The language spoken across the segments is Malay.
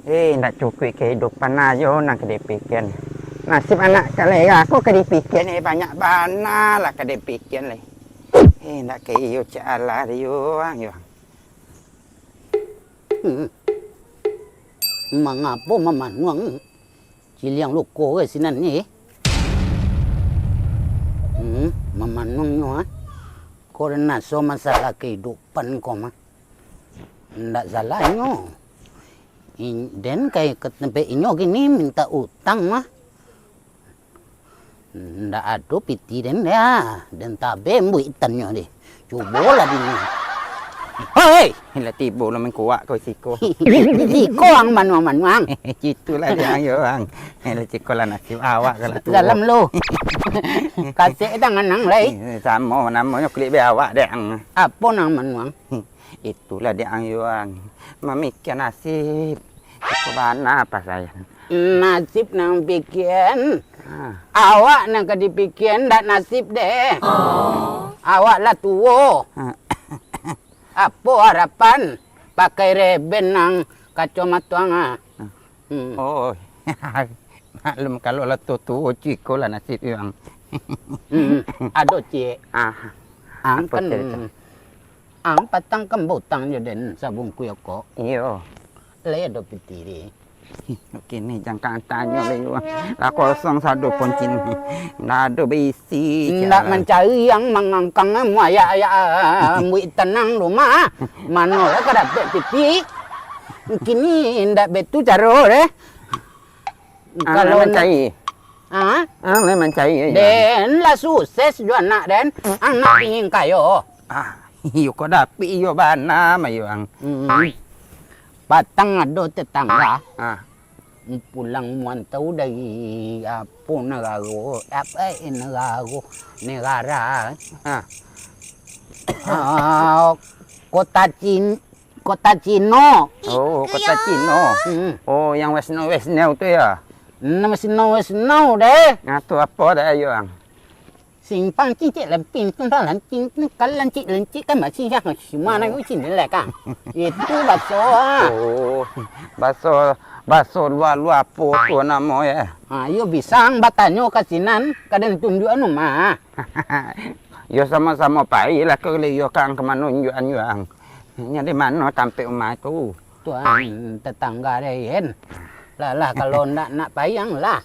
Ndak cukup kehidupan ayo nak kedipikir. Nasib anak kalian aku kedipikir banyak bana lah kedipikir lah. Ndak kayo cala yo ang yo. Mangapo mamanuang ciliang loko ke sinan ni. Mamanuang nyo ha. Korena so masalah kehidupan ko mah. Ndak salah nyo. Dan kayak ke tempat inyo gini minta utang mah. Ndak ada piti den ya. Dan tabe mbu itannya deh. Coba lah dini. Hei! Hila tibo lah mengkuak kau siko. Siko ang manuang. Itulah dia yo ang. Hila ciko lah nasib awak kalau tu. Dalam lo. Kasih tangan nang lay. Sama namanya kulit be awak deh ang. Apa nang manuang? Itulah dia ang yo ang. Memikir nasib. Itu bana apa saya? Nasib nang pikiran. Awak nang kedipikiran dak nasib deh. Awak lah tua. Apa harapan pakai reben nang kacamata Oh. Maklum kalau lah tu ciko lah nasib yang. Ado cik. Ang Apa kan cerita? ang patang kembutang je den sabung kuyoko. Iyo. Le ado pitiri. Kini jangan tanya lagi. Lah kosong satu poncin. Ndak ada bisi. Ndak mencari yang mengangkang muaya ya mui tenang rumah. Mano lah kada piti. Kini ndak betu caro deh. Kalau mencari. Memang mencari. Den lah sukses jo anak den. Anak ingin kayo. Iyo kau dapat iyo bana mayu ang. Patang ado tetangga. Pulang Mantau dari apa negara. Kota Cino. Oh, kota Cino. Oh, yang Wesno tu ya. Wesno deh. Ngatu apa dah ayo ang? Simpang cincin lemping tu dah lancing kan lancik kan masih yang mana yang sini lah kan. Itu bakso. Oh, bakso luar apa tu nama ya? Yo bisang batanyo kasinan kadang tunjuk anu mah. Yo sama-sama pai lah kalau yo kang kemana tunjukan yo ang. Nya di mana sampai rumah tu? Tuan tetangga deh. Lah kalau nak payang lah.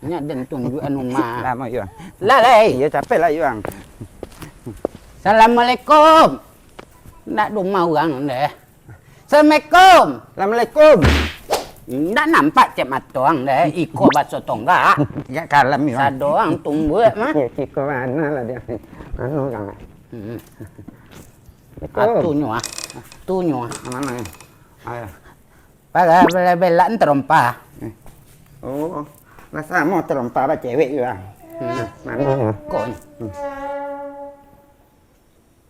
Nya den tunjuk anu mah. Lama yo. Lah leh. Ya capek lah yo ang. Assalamualaikum. Nak rumah orang deh. Assalamualaikum. Assalamualaikum. Ndak nampak cek matoang deh. Iko bakso tonggak. Ya kalam yo. Sadoang tunggu mah. Ya ciko mana lah dia. Anu kang. Tunyo. Mana? Ayo. Pakai bela-belaan terompa. Oh, masa mau terompa apa cewek juga? Mana? Kok?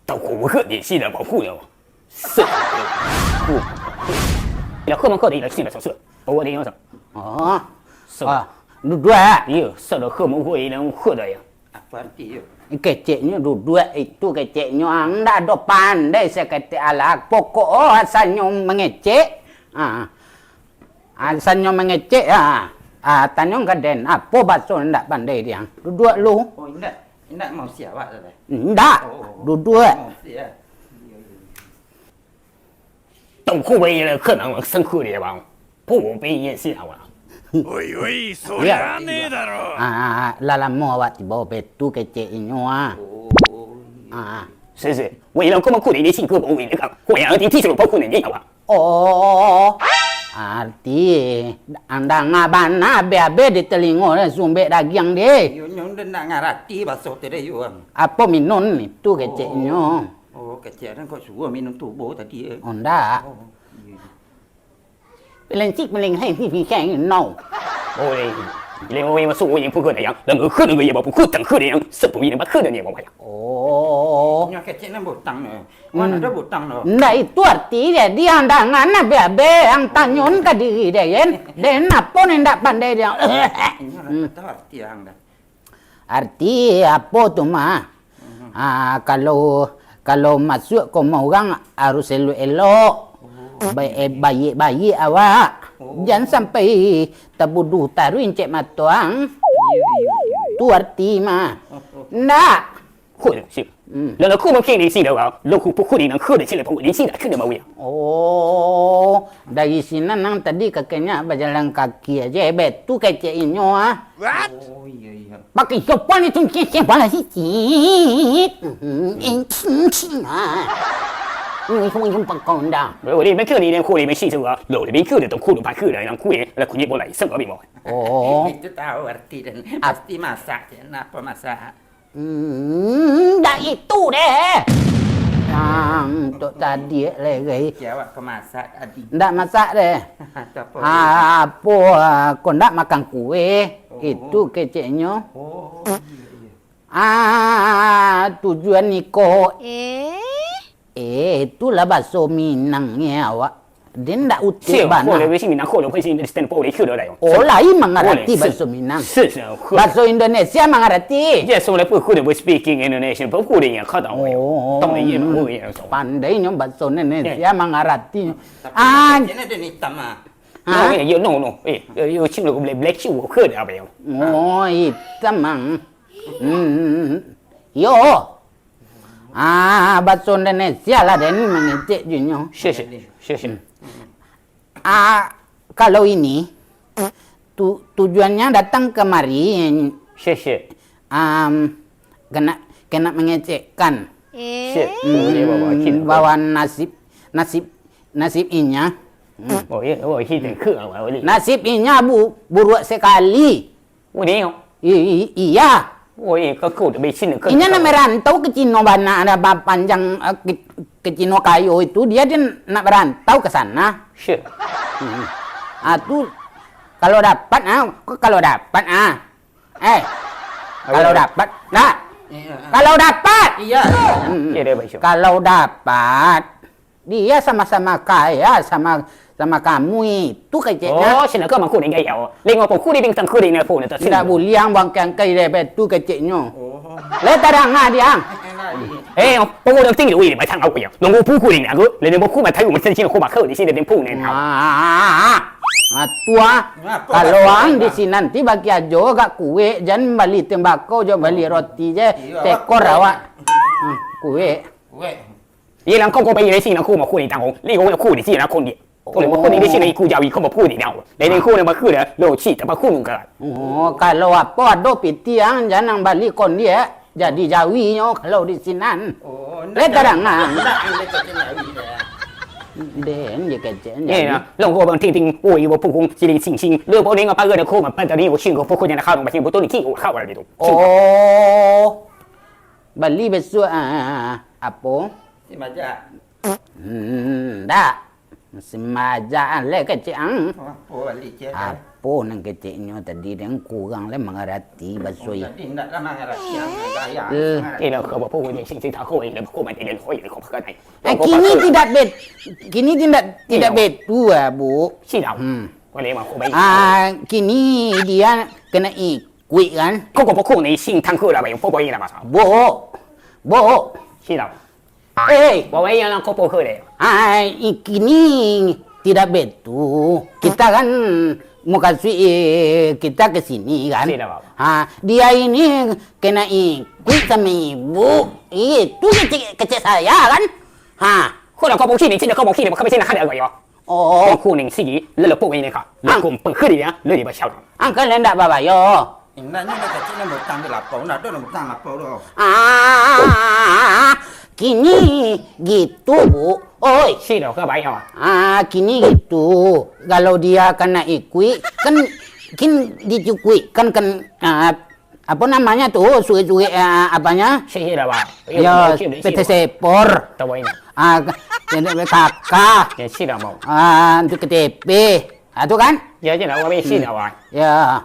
到火不克联系了保护了，是不？要喝门口的来进来手术，我的样子。 Oh. 是 Dua. Iya, sudah喝门会能喝的呀。 Apa arti yo? Keceknya dua itu keceknya anda ada pandai saya kata ala pokok asalnya mengecek. Asalnya mengecek tanya kaden apa bakso ndak pandai dia. Dua lu. Oh, indak mau siapa tadi? Ndak. Dua. 到后边了可能深刻的吧，不被演戏了。 おいおい、そりゃねえだろ。 Lala mo awak tiba betu keceknya是，为了我们苦的性格不为了讲，我要的提出包括能力好吧？ Oh, arti anda ngabana be di telinga sumbe daging deh. Yo nyong ndak ngarati bakso tadi yo ang. Apa minum itu keceknya? Oh, kecek kan kok suruh minum tubuh tadi. Oh, ndak. Lencik meling hai fi kang no. 我的，因为我们所谓不可那样，那么喝的个也不喝等喝的样，是不一定把喝的也不呀。 Oh. Nya kecek nan butang ne. Mana ada butang no? Nah itu arti dia andangan be yang tanyon ke diri dia dan apa ndak pandai dia. Nya tahu arti ang dah. Arti apa tu mah? Kalau masuk ke orang harus elok-elok. Baik awak. Jangan sampai tabudu taruin cek matuang. Tu arti mah. Ndak. 或者是，人家库门骗你是的话，老库不库里能喝的起来不？你现在看的mau ya? Oh, dari sini nang tadi kakeknya berjalan kaki aja betul kecek inyo ah. What? Pakai sopan itu kecek pala sikit. Ini semua yang pakau dah. 我里面客里面库里面细数啊，楼里面客的都库里把客来，让库里来库里不来，生活病毛。 Oh. Itu tahu arti dan pasti masak. Kenapa masak? Dah itu deh. Yang tu tadi lagi. Jawab pemasak tadi. Ndak masak deh. Apa? Apa kau ndak makan kue? Itu keceknya. Oh. Tujuan Niko. Itulah bakso Minangnya awak. Dia ndak 是 utik 或者 bana. 微信名堂，或者会是 stand 包里客的来用。 Oh lain mengarti bakso Minang. 是是， Bakso Indonesia mengarti. 这说来不可能不 speaking Indonesian，不可能也看到我， 懂了也不会也懂。 Pandainya bakso Indonesia mengarti. Ini ada hitam ah. 那有 no no， 哎，有请了个 black shoe 我客的没有？ Oh, hitam mang. Yo. Bakso Indonesia lah dan mengecek junyo. 谢谢谢谢。 Kalau ini tujuannya datang kemari 谢谢 kena mengecekkan 谢，我也我听 bawa nasib inya 我一点课啊，我 nasib inya buruk sekali 我没有， iya 我也个够的没新的课。 inya nak merantau ke Cino Bana ada panjang ke Cino Kayu itu dia nak merantau ke sana 是， tuh kalau dapat kalau dapat kalau dapat nah kalau dapat Iya. 谢谢白兄。 kalau dapat dia sama-sama kaya sama kamu itu keceknya 哦，现在干嘛库里应该有，另外不库里边当库里那铺呢， tidak boleh yang bangkang kaya itu keceknya letarang dia 哎，不过这个位置买汤好贵啊，农夫不库里那个，人家不库买台我们申请的库把客的现在连铺呢。 tua kalau ang di sini nanti bagi ajo gak kue jangan beli tembakau jangan beli roti je tekor awak kue 喂， 伊人个个俾你先，人库嘛库里当红，你个库里先人库里，库里库里你现在库交易库嘛库里了，你库里嘛库的，漏气的嘛库弄个。 oh kalau apa do pitiang jangan beli kon dia jadi jawinya kalau di sini oh, letarang Enggak, anda kecil Nawi dah. den je kecek 哎呀，让我们听听我以我不公激励信心，如果你个八个的库嘛，办到你有信个不可能的好东西，不都你听我好玩的都。 oh beli besok apa Si Majak. dah semajaan le kecek Oh, balik je. apa nang keceknya tadi yang kurang le mengerti bakso ini Tadi enggak lama ngarap yang gaya. 哎，那可不不会的信息，他后面的库买点会的可不可能？ kini tidak betul bu 是的，我连嘛库没。 kini dia kena ikut kan 个个不可能信汤库了没有？不不一样嘛啥？ bo 是的， eh 我一样让个不可的。 kini tidak betul kita kan mau kasih kita ke sini kan Tidak, Bapak. dia ini kena ikut sama ibu itu kecil saya kan 或者个不去你，现在个不去你，我看不现在看了个哟。 oh 库宁是以那不为那个，那个不可的呀，那里边小了。 kalian tak bawa yo Indahnya dah kecil ni mutang di lapau. Nak tu mutang lapau tu. kini gitu bu oi 是的，个白哟。 kini gitu kalau dia kena ikut kan dicukui kan apa namanya tuh suwe apanya 谢谢了吧？ ya PT Sepor 到位了， kakak 也是的嘛。 untuk KTP itu kan 也是的，我没是的吧？ ya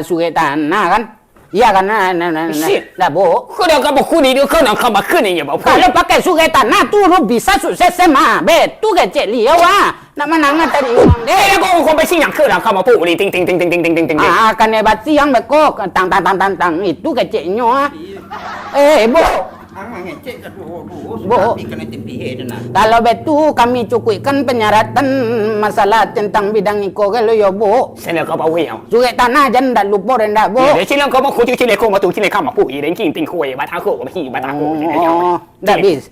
suwe tanah kan iya kan lah bu 或者个不库里，你可能看吧，可能也不库。 kalau pakai suwe tanah tuh lu bisa sukses sama betul kecil dia wah nak menang tadi uang deh 哎，我没信仰课了，看吧，不里叮叮叮叮叮叮叮叮叮。 kan hebat siang beko tang itu kecilnya bu Ang ngecek aduh. Bo. Ikan itu pihe na. Kalau betul kami cukupkan penyaratan masalah tentang bidang iko kalau yo bo. 现在搞把位啊。 Suke tanah jangan lupa rendah bo. 你现在搞把苦就现在搞嘛，都现在看嘛不，一人进定苦也把他喝，我们去把他喝。 Dah bis.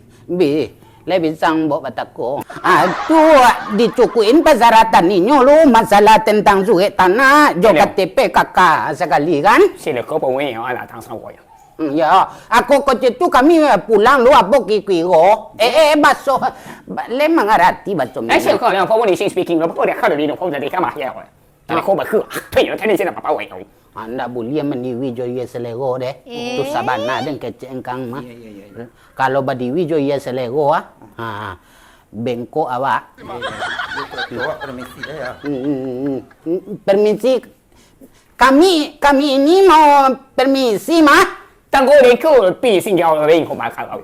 Lebih sang bo batako. Tu dicukuin persyaratan ini lu masalah tentang suke tanah jo KTP kakak sekali kan? 现在搞把位啊，那当上我呀。 Ya, aku kecil tu kami pulang lu apa kiko. Baso. Lemang arati baso. 哎，现在搞两跑我你先 speaking 了，跑点看着你，跑在你干嘛呀？我，那喝把喝，退了，天天现在把位哦。 Anda boleh meniwi jo ye selego deh. Tu sabana den kecengkang mah. Kalau badiwi jo ye selego bengko awak. Bawa permisi ya. Permisi. Kami ini mau permisi mah. 当我连课必须要人口把看到。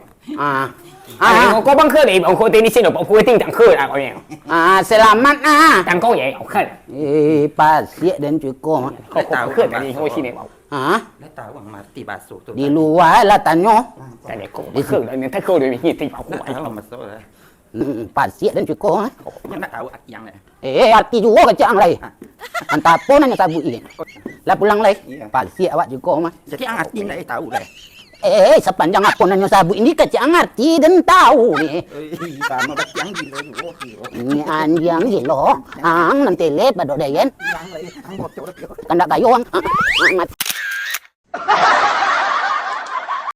我帮课里，我对你现在不会定讲课啦，我讲。 Selamat ah. 当高也好看。 Pasir dan cukup mah. 课的你我心里话。 Dah tahu ang mati basuh tu. Di luar lah tanya. 但你课的，你太课里你地方户 Dah 外。 tahu masuk lah. Pasir dan cukup. Nak tahu yang lah. Arti juga kecang lagi. Antara pun hanya tabu ini. Lah pulang lagi. Pasir awak cukup mah. Jadi ang arti nak tahu lah. Sepanjang apa nanya sabu ini kecang arti dan tahu nih. Sama baca yang gila dulu. Ini anjang gilo. Ang nanti lep pada dayan. Yang lain ang bocor. Kandak kayu ang.